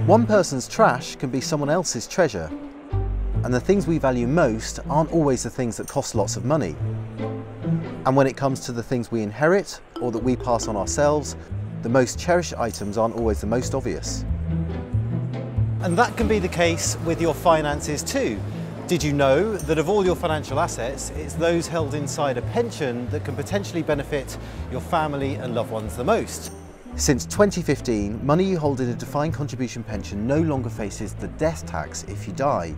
One person's trash can be someone else's treasure, and the things we value most aren't always the things that cost lots of money. And when it comes to the things we inherit or that we pass on ourselves, the most cherished items aren't always the most obvious. And that can be the case with your finances too. Did you know that of all your financial assets, it's those held inside a pension that can potentially benefit your family and loved ones the most? Since 2015, money you hold in a defined contribution pension no longer faces the death tax if you die.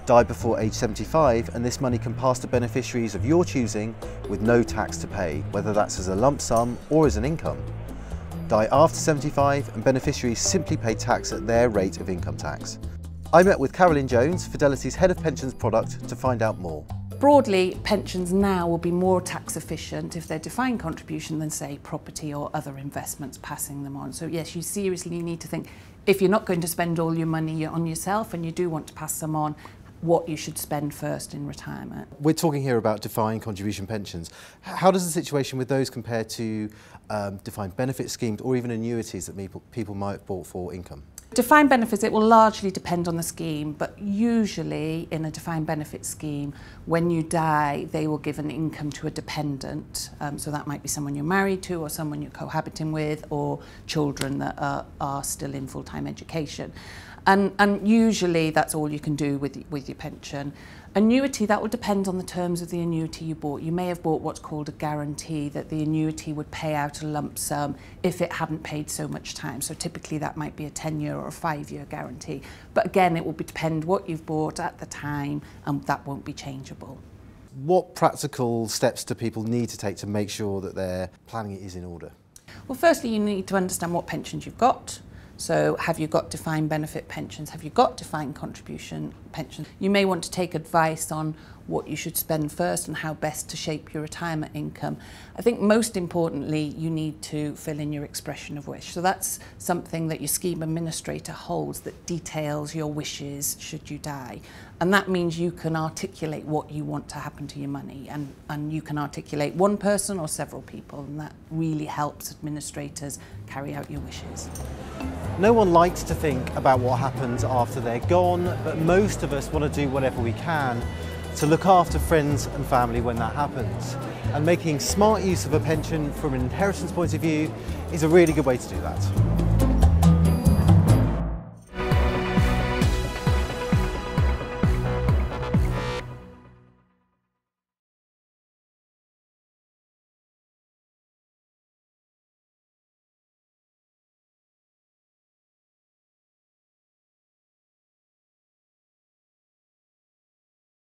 Die before age 75 and this money can pass to beneficiaries of your choosing with no tax to pay, whether that's as a lump sum or as an income. Die after 75 and beneficiaries simply pay tax at their rate of income tax. I met with Carolyn Jones, Fidelity's Head of Pensions Product, to find out more. Broadly, pensions now will be more tax efficient if they're defined contribution than, say, property or other investments, passing them on. So yes, you seriously need to think, if you're not going to spend all your money on yourself and you do want to pass them on, what you should spend first in retirement. We're talking here about defined contribution pensions. How does the situation with those compare to defined benefit schemes or even annuities that people might have bought for income? Defined benefits, it will largely depend on the scheme, but usually in a defined benefit scheme, when you die, they will give an income to a dependent. So that might be someone you're married to or someone you're cohabiting with or children that are still in full-time education. And usually that's all you can do with your pension. Annuity, that will depend on the terms of the annuity you bought. You may have bought what's called a guarantee, that the annuity would pay out a lump sum if it hadn't paid so much time. So typically that might be a 10-year or a 5-year guarantee. But again, it will depend what you've bought at the time, and that won't be changeable. What practical steps do people need to take to make sure that their planning is in order? Well, firstly, you need to understand what pensions you've got. So have you got defined benefit pensions? Have you got defined contribution pensions? You may want to take advice on what you should spend first and how best to shape your retirement income. I think most importantly, you need to fill in your expression of wish. So that's something that your scheme administrator holds that details your wishes should you die. And that means you can articulate what you want to happen to your money, and you can articulate one person or several people, and that really helps administrators carry out your wishes. No one likes to think about what happens after they're gone, but most of us want to do whatever we can to look after friends and family when that happens. And making smart use of a pension from an inheritance point of view is a really good way to do that.